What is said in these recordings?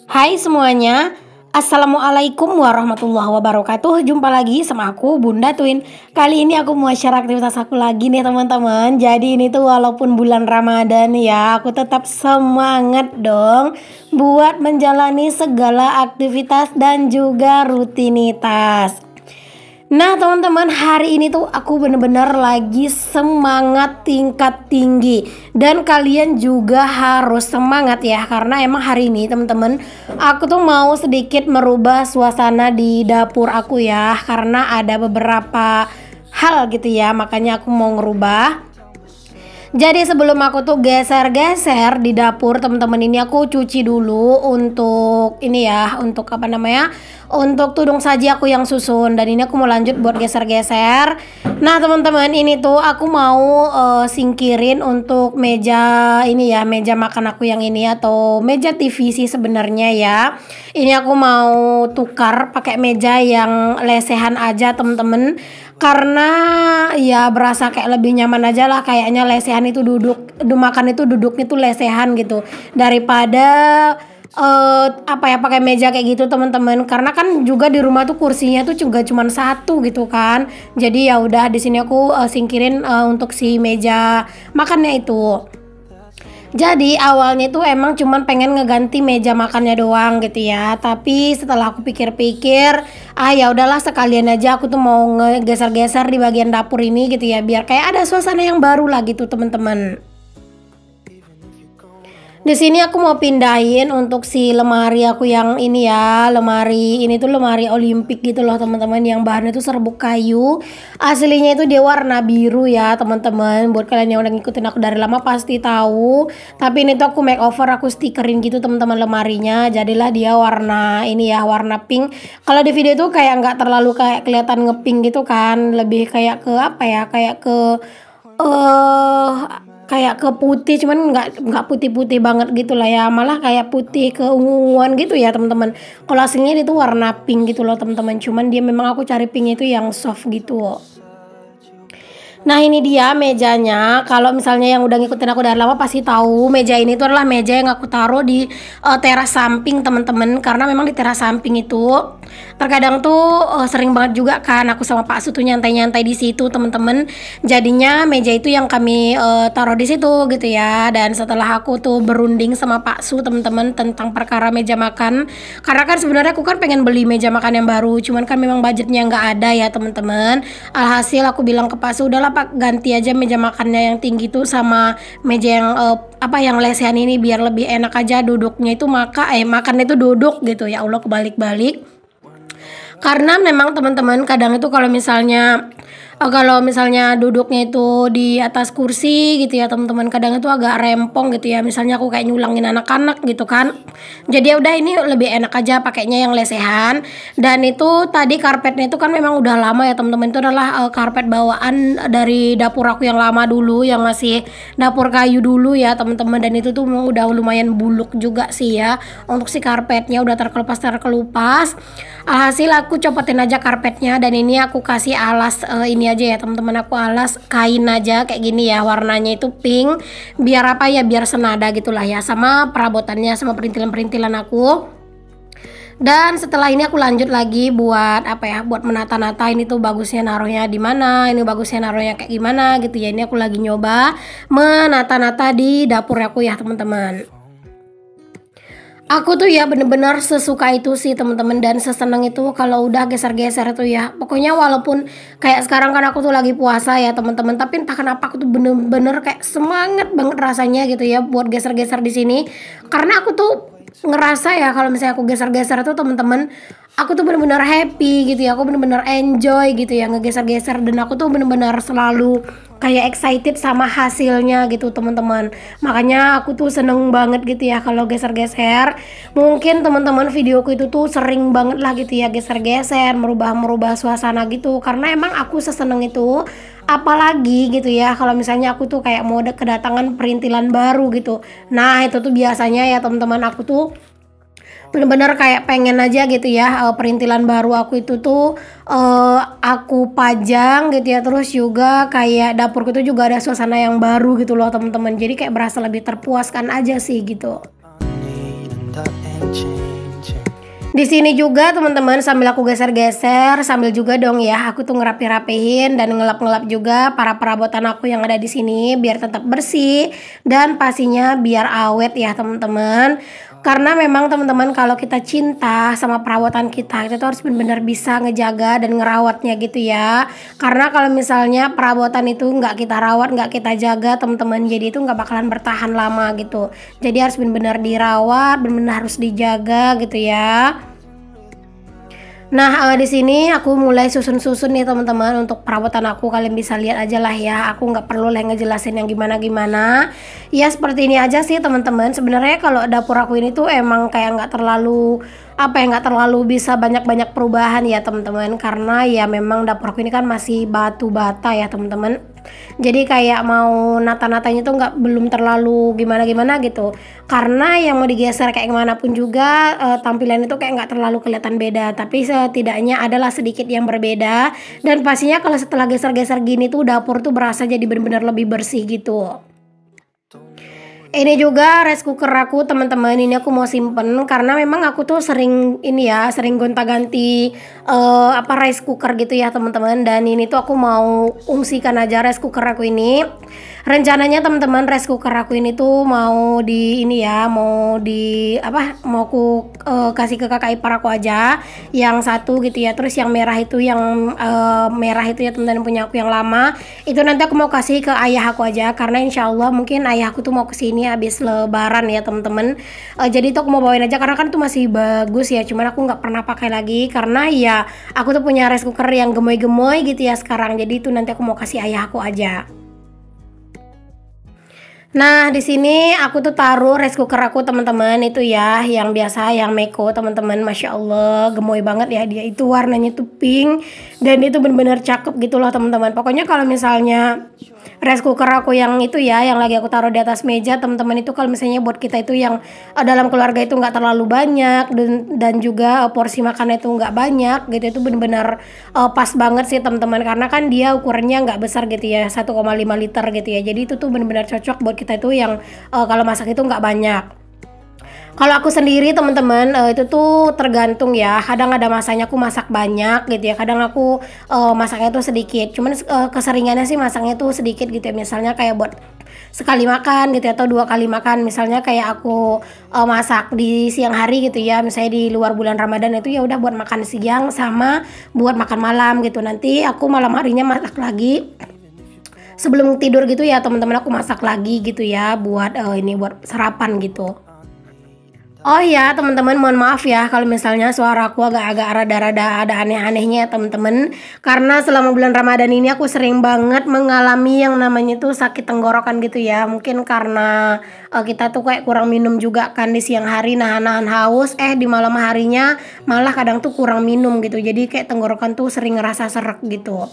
Hai semuanya, Assalamualaikum warahmatullahi wabarakatuh. Jumpa lagi sama aku Bunda Twin. Kali ini aku mau share aktivitas aku lagi nih teman-teman. Jadi ini tuh walaupun bulan Ramadan ya, aku tetap semangat dong buat menjalani segala aktivitas dan juga rutinitas. Nah teman-teman, hari ini tuh aku bener-bener lagi semangat tingkat tinggi. Dan kalian juga harus semangat ya, karena emang hari ini teman-teman, aku tuh mau sedikit merubah suasana di dapur aku ya, karena ada beberapa hal gitu ya, makanya aku mau ngerubah. Jadi sebelum aku tuh geser-geser di dapur teman-teman, ini aku cuci dulu untuk ini ya, untuk apa namanya, untuk tudung saji aku yang susun. Dan ini aku mau lanjut buat geser-geser. Nah teman-teman, ini tuh aku mau singkirin untuk meja ini ya, meja makan aku yang ini atau meja TV sih sebenarnya ya. Ini aku mau tukar pakai meja yang lesehan aja teman-teman, karena ya berasa kayak lebih nyaman aja lah, kayaknya lesehan itu makan itu duduknya tuh lesehan gitu daripada apa ya pakai meja kayak gitu teman-teman. Karena kan juga di rumah tuh kursinya tuh juga cuma satu gitu kan, jadi ya udah di sini aku singkirin untuk si meja makannya itu. Jadi awalnya tuh emang cuman pengen ngeganti meja makannya doang gitu ya. Tapi setelah aku pikir-pikir, ya udahlah sekalian aja aku tuh mau ngegeser-geser di bagian dapur ini gitu ya, biar kayak ada suasana yang baru lah gitu teman-teman. Di sini aku mau pindahin untuk si lemari aku yang ini ya. Lemari ini tuh lemari Olimpik gitu loh teman-teman, yang bahannya tuh serbuk kayu. Aslinya itu dia warna biru ya teman-teman. Buat kalian yang udah ngikutin aku dari lama pasti tahu. Tapi ini tuh aku makeover, aku stikerin gitu teman-teman lemarinya. Jadilah dia warna ini ya, warna pink. Kalau di video tuh kayak nggak terlalu kayak kelihatan ngepink gitu kan. Lebih kayak ke apa ya? Kayak ke putih, cuman nggak putih-putih banget gitu lah ya, malah kayak putih keunguan gitu ya teman-teman. Kalau aslinya itu warna pink gitu loh teman-teman, cuman dia memang aku cari pink itu yang soft gitu. Nah ini dia mejanya. Kalau misalnya yang udah ngikutin aku dari lama pasti tahu meja ini tuh adalah meja yang aku taruh di teras samping teman-teman. Karena memang di teras samping itu terkadang tuh sering banget juga kan aku sama Pak Su tuh nyantai-nyantai di situ teman-teman. Jadinya meja itu yang kami taruh di situ gitu ya. Dan setelah aku tuh berunding sama Pak Su teman-teman tentang perkara meja makan, karena kan sebenarnya aku kan pengen beli meja makan yang baru, cuman kan memang budgetnya nggak ada ya teman-teman. Alhasil aku bilang ke Pak Su, udahlah Pak, ganti aja meja makannya yang tinggi tuh sama meja yang yang lesehan ini, biar lebih enak aja duduknya itu, makannya itu duduk gitu ya. Allah, kebalik-balik. Karena memang teman-teman kadang itu kalau misalnya duduknya itu di atas kursi gitu ya teman-teman, kadang itu agak rempong gitu ya, misalnya aku kayak nyulangin anak-anak gitu kan. Jadi ya udah, ini lebih enak aja pakainya yang lesehan. Dan itu tadi karpetnya itu kan memang udah lama ya teman-teman, itu adalah karpet bawaan dari dapur aku yang lama dulu, yang masih dapur kayu dulu ya teman-teman. Dan itu tuh udah lumayan buluk juga sih ya, untuk si karpetnya udah terkelupas. Hasil aku copotin aja karpetnya, dan ini aku kasih alas ini aja ya teman-teman, aku alas kain aja kayak gini ya, warnanya itu pink, biar apa ya, biar senada gitulah ya sama perabotannya, sama perintilan-perintilan aku. Dan setelah ini aku lanjut lagi buat buat menata-nata ini tuh bagusnya naruhnya di mana, ini bagusnya naruhnya kayak gimana gitu ya. Ini aku lagi nyoba menata-nata di dapur aku ya teman-teman. Aku tuh ya bener-bener sesuka itu sih teman-teman, dan seseneng itu kalau udah geser-geser tuh ya. Pokoknya walaupun kayak sekarang kan aku tuh lagi puasa ya teman-teman, tapi entah kenapa aku tuh bener-bener kayak semangat banget rasanya gitu ya buat geser-geser di sini. Karena aku tuh ngerasa ya kalau misalnya aku geser-geser tuh teman-teman, aku tuh bener-bener happy gitu ya, aku bener-bener enjoy gitu ya ngegeser-geser, dan aku tuh bener-bener selalu kayak excited sama hasilnya gitu teman-teman. Makanya aku tuh seneng banget gitu ya kalau geser-geser. Mungkin teman-teman videoku itu tuh sering banget lah gitu ya geser-geser, merubah suasana gitu, karena emang aku seseneng itu. Apalagi gitu ya kalau misalnya aku tuh kayak mau kedatangan perintilan baru gitu. Nah itu tuh biasanya ya teman-teman, aku tuh bener-bener kayak pengen aja gitu ya perintilan baru aku itu tuh aku pajang gitu ya. Terus juga kayak dapurku itu juga ada suasana yang baru gitu loh teman-teman, jadi kayak berasa lebih terpuaskan aja sih gitu. Di sini juga teman-teman sambil aku geser-geser, sambil juga dong ya aku tuh ngerapi-rapihin dan ngelap-ngelap juga para perabotan aku yang ada di sini biar tetap bersih dan pastinya biar awet ya teman-teman. Karena memang teman-teman kalau kita cinta sama perabotan kita itu tuh harus benar-benar bisa ngejaga dan ngerawatnya gitu ya. Karena kalau misalnya perabotan itu nggak kita rawat, nggak kita jaga teman-teman, jadi itu nggak bakalan bertahan lama gitu. Jadi harus benar-benar dirawat, benar-benar harus dijaga gitu ya. Nah, di sini aku mulai susun-susun nih teman-teman untuk perabotan aku. Kalian bisa lihat aja lah ya. Aku nggak perlu lah ngejelasin yang gimana-gimana. Ya seperti ini aja sih teman-teman. Sebenarnya kalau dapur aku ini tuh emang kayak nggak terlalu nggak terlalu bisa banyak-banyak perubahan ya teman-teman. Karena ya memang dapur aku ini kan masih batu bata ya teman-teman. Jadi kayak mau nata-natanya tuh belum terlalu gimana-gimana gitu. Karena yang mau digeser kayak gimana pun juga tampilan itu kayak nggak terlalu kelihatan beda. Tapi setidaknya adalah sedikit yang berbeda. Dan pastinya kalau setelah geser-geser gini tuh dapur tuh berasa jadi benar-benar lebih bersih gitu. Ini juga rice cooker aku teman-teman, ini aku mau simpen karena memang aku tuh sering sering gonta-ganti rice cooker gitu ya teman-teman. Dan ini tuh aku mau ungsikan aja rice cooker aku ini. Rencananya teman-teman rice cooker aku ini tuh mau mau aku kasih ke kakak ipar aku aja yang satu gitu ya. Terus yang merah itu ya teman-teman punya aku yang lama itu nanti aku mau kasih ke ayah aku aja karena insya Allah mungkin ayah aku tuh mau kesini habis lebaran ya teman-teman. Jadi tuh aku mau bawain aja karena kan tuh masih bagus ya, cuman aku nggak pernah pakai lagi karena ya aku tuh punya rice cooker yang gemoy-gemoy gitu ya sekarang. Jadi itu nanti aku mau kasih ayah aku aja. Nah, di sini aku tuh taruh rice cooker aku teman-teman itu ya, yang biasa yang Meko teman-teman. Masya Allah, gemoy banget ya dia. Itu warnanya tuh pink dan itu bener-bener cakep gitu loh teman-teman. Pokoknya kalau misalnya rice cooker aku yang itu ya, yang lagi aku taruh di atas meja teman-teman, itu kalau misalnya buat kita itu yang dalam keluarga itu nggak terlalu banyak dan juga porsi makannya itu nggak banyak gitu, itu bener-bener pas banget sih teman-teman karena kan dia ukurannya nggak besar gitu ya, 1,5 liter gitu ya. Jadi itu tuh bener-bener cocok buat kita itu yang kalau masak itu nggak banyak. Kalau aku sendiri teman-teman itu tuh tergantung ya. Kadang ada masanya aku masak banyak gitu ya. Kadang aku masaknya tuh sedikit. Cuman keseringannya sih masaknya tuh sedikit gitu ya. Misalnya kayak buat sekali makan gitu ya, atau 2 kali makan. Misalnya kayak aku masak di siang hari gitu ya. Misalnya di luar bulan Ramadan itu ya udah buat makan siang sama buat makan malam gitu. Nanti aku malam harinya masak lagi. Sebelum tidur gitu ya teman-teman aku masak lagi gitu ya buat buat sarapan gitu. Oh ya teman-teman, mohon maaf ya kalau misalnya suara aku agak-agak rada-rada ada aneh-anehnya ya teman-teman. Karena selama bulan Ramadan ini aku sering banget mengalami yang namanya tuh sakit tenggorokan gitu ya. Mungkin karena kita tuh kayak kurang minum juga kan di siang hari, nahan-nahan haus, di malam harinya malah kadang tuh kurang minum gitu. Jadi kayak tenggorokan tuh sering ngerasa serak gitu.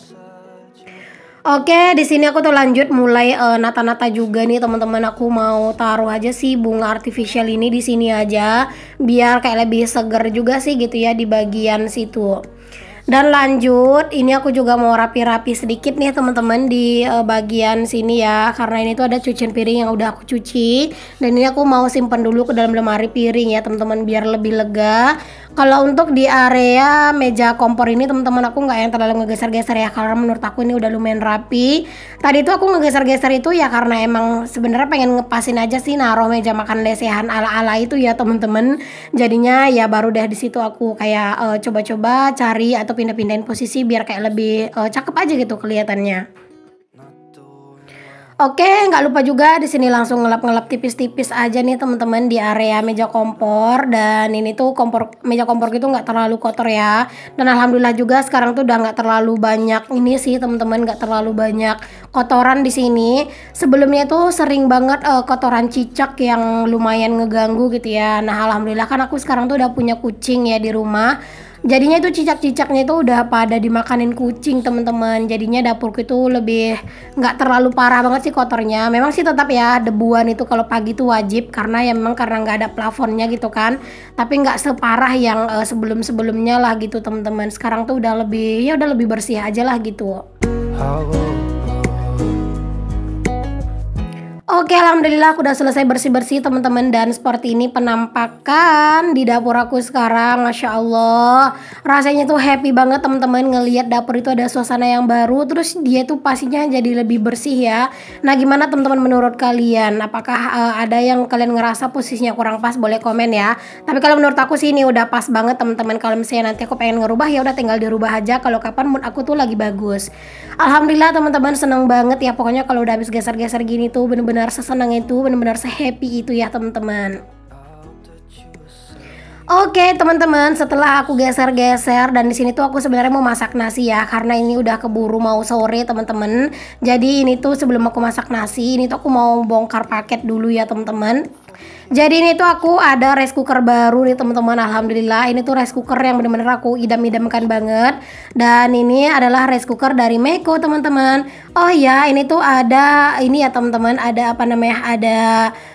Oke, di sini aku tuh lanjut mulai nata-nata juga nih teman-teman. Aku mau taruh aja sih bunga artificial ini di sini aja, biar kayak lebih seger juga sih gitu ya di bagian situ. Dan lanjut, ini aku juga mau rapi-rapi sedikit nih teman-teman di bagian sini ya, karena ini tuh ada cucian piring yang udah aku cuci. Dan ini aku mau simpan dulu ke dalam lemari piring ya teman-teman biar lebih lega. Kalau untuk di area meja kompor ini teman-teman aku nggak yang terlalu ngegeser-geser ya, karena menurut aku ini udah lumayan rapi. Tadi tuh aku ngegeser-geser itu ya karena emang sebenarnya pengen ngepasin aja sih naruh meja makan lesehan ala-ala itu ya teman-teman. Jadinya ya baru deh di situ aku kayak coba-coba cari atau pindah-pindahin posisi biar kayak lebih cakep aja gitu kelihatannya. Oke, nggak lupa juga di sini langsung ngelap-ngelap tipis-tipis aja nih teman-teman di area meja kompor. Dan ini tuh meja kompor gitu nggak terlalu kotor ya. Dan alhamdulillah juga sekarang tuh udah nggak terlalu banyak ini sih teman-teman, nggak terlalu banyak kotoran di sini. Sebelumnya tuh sering banget kotoran cicak yang lumayan ngeganggu gitu ya. Nah alhamdulillah kan aku sekarang tuh udah punya kucing ya di rumah. Jadinya itu cicak-cicaknya itu udah pada dimakanin kucing teman-teman. Jadinya dapurku itu lebih nggak terlalu parah banget sih kotornya. Memang sih tetap ya debuan itu kalau pagi itu wajib karena ya memang karena nggak ada plafonnya gitu kan. Tapi nggak separah yang sebelum-sebelumnya lah gitu teman-teman. Sekarang tuh udah lebih bersih aja lah gitu. Oke, alhamdulillah aku udah selesai bersih-bersih teman-teman, dan seperti ini penampakan di dapur aku sekarang. Masya Allah, rasanya tuh happy banget teman-teman ngelihat dapur itu ada suasana yang baru, terus dia tuh pastinya jadi lebih bersih ya. Nah, gimana teman-teman menurut kalian? Apakah ada yang kalian ngerasa posisinya kurang pas? Boleh komen ya. Tapi kalau menurut aku sih ini udah pas banget teman-teman. Kalau misalnya nanti aku pengen ngerubah ya udah tinggal dirubah aja kalau kapan mood aku tuh lagi bagus. Alhamdulillah teman-teman, seneng banget ya pokoknya kalau udah habis geser-geser gini tuh bener-bener sesenang itu, bener-bener sehappy itu ya teman-teman. Oke teman-teman, setelah aku geser-geser dan di sini tuh aku sebenarnya mau masak nasi ya, karena ini udah keburu mau sore teman-teman. Jadi ini tuh sebelum aku masak nasi, ini tuh aku mau bongkar paket dulu ya teman-teman. Jadi ini tuh aku ada rice cooker baru nih teman-teman. Alhamdulillah ini tuh rice cooker yang bener-bener aku idam-idamkan banget. Dan ini adalah rice cooker dari Meko teman-teman. Oh ya, ini tuh ada ini ya teman-teman, ada apa namanya, ada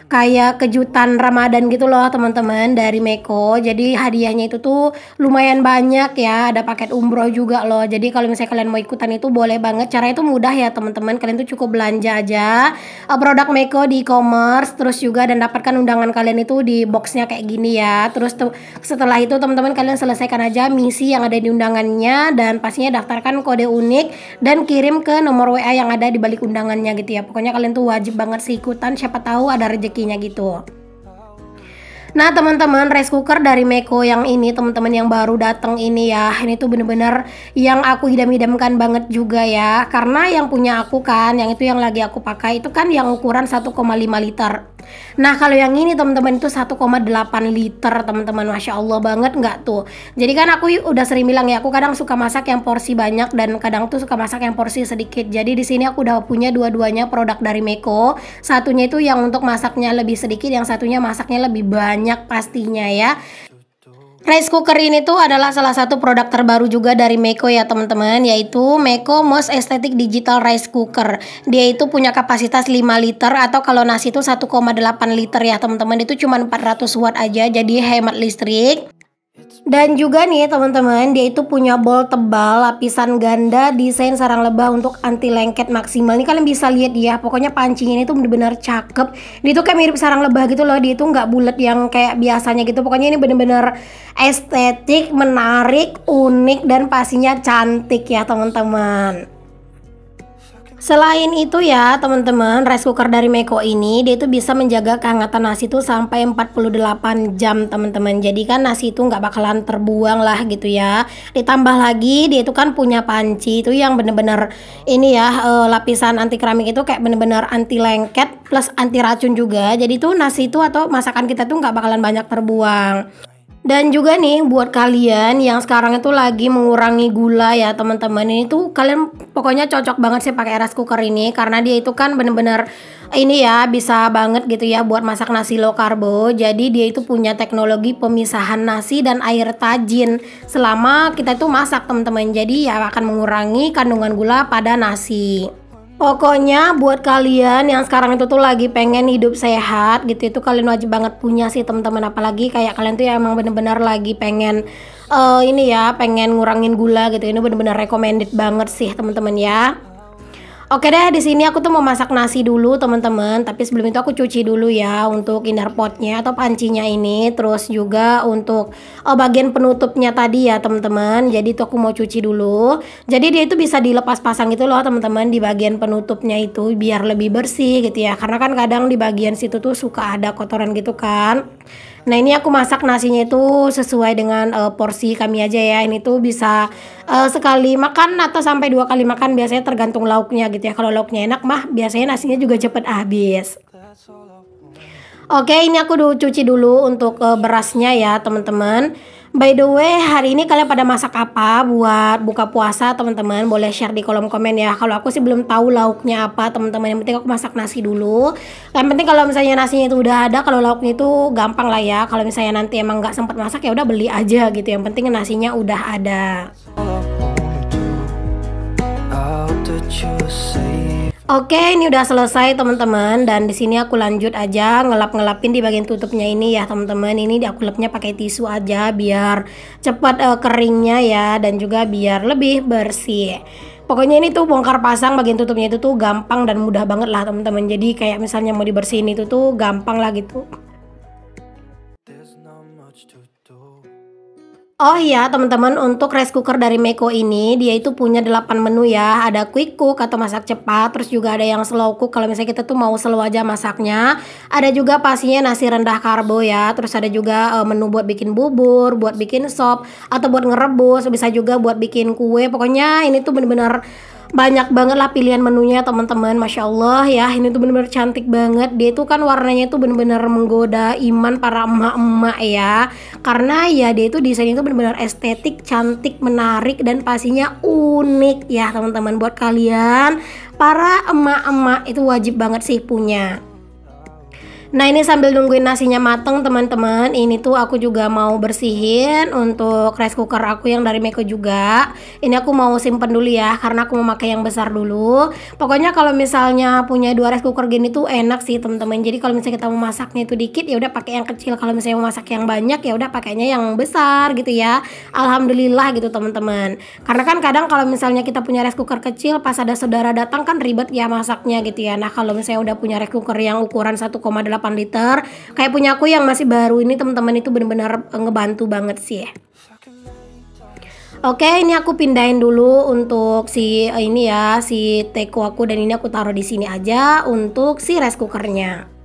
kayak kejutan Ramadan gitu loh teman-teman dari Meko. Jadi hadiahnya itu tuh lumayan banyak ya, ada paket umroh juga loh. Jadi kalau misalnya kalian mau ikutan itu boleh banget. Caranya itu mudah ya teman-teman. Kalian tuh cukup belanja aja produk Meko di e-commerce, terus juga dan dapatkan undangan kalian itu di boxnya kayak gini ya. Terus setelah itu teman-teman kalian selesaikan aja misi yang ada di undangannya, dan pastinya daftarkan kode unik dan kirim ke nomor WA yang ada di balik undangannya gitu ya. Pokoknya kalian tuh wajib banget sih ikutan, siapa tahu ada rezekinya gitu. Nah teman-teman, rice cooker dari Meko yang ini teman-teman yang baru datang ini ya, ini tuh bener-bener yang aku idam-idamkan banget juga ya, karena yang punya aku kan, yang itu yang lagi aku pakai itu kan yang ukuran 1,5 liter. Nah kalau yang ini teman-teman itu 1,8 liter teman-teman. Masya Allah banget nggak tuh. Jadi kan aku udah sering bilang ya, aku kadang suka masak yang porsi banyak dan kadang tuh suka masak yang porsi sedikit. Jadi di sini aku udah punya dua-duanya produk dari Meko. Satunya itu yang untuk masaknya lebih sedikit, yang satunya masaknya lebih banyak pastinya ya. Rice cooker ini tuh adalah salah satu produk terbaru juga dari Meko ya teman-teman, yaitu Meko Most Aesthetic Digital Rice Cooker. Dia itu punya kapasitas 5 liter, atau kalau nasi itu 1,8 liter ya teman-teman. Itu cuma 400 watt aja, jadi hemat listrik. Dan juga nih teman-teman, dia itu punya bol tebal lapisan ganda desain sarang lebah untuk anti lengket maksimal. Ini kalian bisa lihat ya, pokoknya pancinya ini tuh bener-bener cakep. Dia tuh kayak mirip sarang lebah gitu loh, dia itu nggak bulat yang kayak biasanya gitu. Pokoknya ini bener-bener estetik, menarik, unik, dan pastinya cantik ya teman-teman. Selain itu ya teman-teman, rice cooker dari Meko ini dia itu bisa menjaga kehangatan nasi itu sampai 48 jam teman-teman. Jadi kan nasi itu nggak bakalan terbuang lah gitu ya. Ditambah lagi dia itu kan punya panci itu yang bener-bener ini ya, lapisan anti keramik itu kayak bener-bener anti lengket plus anti racun juga. Jadi tuh nasi itu atau masakan kita tuh nggak bakalan banyak terbuang. Dan juga nih buat kalian yang sekarang itu lagi mengurangi gula ya teman-teman, ini tuh kalian pokoknya cocok banget sih pakai rice cooker ini, karena dia itu kan bener-bener ini ya, bisa banget gitu ya buat masak nasi low karbo. Jadi dia itu punya teknologi pemisahan nasi dan air tajin selama kita itu masak teman-teman. Jadi ya akan mengurangi kandungan gula pada nasi. Pokoknya buat kalian yang sekarang itu tuh lagi pengen hidup sehat gitu, itu kalian wajib banget punya sih teman-teman. Apalagi kayak kalian tuh ya emang bener-bener lagi pengen ini ya, pengen ngurangin gula gitu. Ini bener-bener recommended banget sih teman-teman ya. Oke deh, di sini aku tuh mau masak nasi dulu teman-teman. Tapi sebelum itu aku cuci dulu ya untuk inner potnya atau pancinya ini. Terus juga untuk bagian penutupnya tadi ya teman-teman. Jadi itu aku mau cuci dulu. Jadi dia itu bisa dilepas pasang gitu loh teman-teman, di bagian penutupnya itu biar lebih bersih gitu ya. Karena kan kadang di bagian situ tuh suka ada kotoran gitu kan. Nah ini aku masak nasinya itu sesuai dengan porsi kami aja ya. Ini tuh bisa sekali makan atau sampai 2 kali makan, biasanya tergantung lauknya gitu ya. Kalau lauknya enak mah biasanya nasinya juga cepet habis. Oke, ini aku cuci dulu untuk berasnya ya teman-teman. By the way, hari ini kalian pada masak apa buat buka puasa teman-teman? Boleh share di kolom komen ya. Kalau aku sih belum tahu lauknya apa teman-teman. Yang penting aku masak nasi dulu. Yang penting kalau misalnya nasinya itu udah ada, kalau lauknya itu gampang lah ya. Kalau misalnya nanti emang nggak sempat masak ya udah beli aja gitu. Yang penting nasinya udah ada. Oke, ini udah selesai teman-teman, dan di sini aku lanjut aja ngelap-ngelapin di bagian tutupnya ini ya teman-teman. Ini aku lapnya pakai tisu aja biar cepat keringnya ya, dan juga biar lebih bersih. Pokoknya ini tuh bongkar pasang bagian tutupnya itu tuh gampang dan mudah banget lah teman-teman. Jadi kayak misalnya mau dibersihin itu tuh gampang lah gitu. Oh iya teman-teman, untuk rice cooker dari Meko ini dia itu punya 8 menu ya. Ada quick cook atau masak cepat, terus juga ada yang slow cook kalau misalnya kita tuh mau slow aja masaknya. Ada juga pastinya nasi rendah karbo ya. Terus ada juga menu buat bikin bubur, buat bikin sop, atau buat ngerebus, bisa juga buat bikin kue. Pokoknya ini tuh bener-bener banyak banget lah pilihan menunya teman-teman. Masya Allah ya, ini tuh bener-bener cantik banget. Dia tuh kan warnanya tuh bener-bener menggoda iman para emak-emak ya, karena ya dia itu desainnya tuh bener-bener estetik, cantik, menarik, dan pastinya unik ya teman-teman. Buat kalian para emak-emak itu wajib banget sih punya. Nah ini sambil nungguin nasinya mateng teman-teman, ini tuh aku juga mau bersihin untuk rice cooker aku yang dari Meko juga. Ini aku mau simpen dulu ya, karena aku mau pakai yang besar dulu. Pokoknya kalau misalnya punya 2 rice cooker gini tuh enak sih teman-teman. Jadi kalau misalnya kita mau masaknya itu dikit ya udah pakai yang kecil, kalau misalnya mau masak yang banyak ya udah pakainya yang besar gitu ya. Alhamdulillah gitu teman-teman. Karena kan kadang kalau misalnya kita punya rice cooker kecil, pas ada saudara datang kan ribet ya masaknya gitu ya. Nah kalau misalnya udah punya rice cooker yang ukuran 1,8 liter kayak punya aku yang masih baru ini teman-teman, itu benar-benar ngebantu banget sih ya. Oke, ini aku pindahin dulu untuk si ini ya, si teko aku, dan ini aku taruh di sini aja untuk si rice cookernya.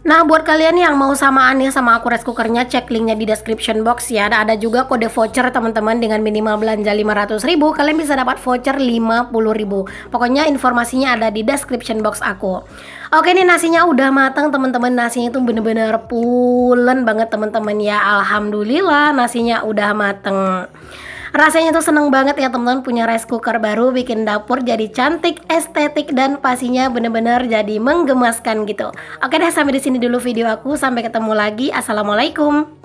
Nah buat kalian yang mau samaan ya sama aku rice cookernya, cek linknya di description box ya. Ada juga kode voucher teman-teman, dengan minimal belanja 500.000 kalian bisa dapat voucher 50.000. Pokoknya informasinya ada di description box aku. Oke, ini nasinya udah matang teman-teman. Nasinya itu bener-bener pulen banget teman-teman ya. Alhamdulillah nasinya udah mateng. Rasanya tuh seneng banget ya teman-teman punya rice cooker baru, bikin dapur jadi cantik, estetik, dan pastinya bener-bener jadi menggemaskan gitu. Oke deh, sampai di sini dulu video aku. Sampai ketemu lagi. Assalamualaikum.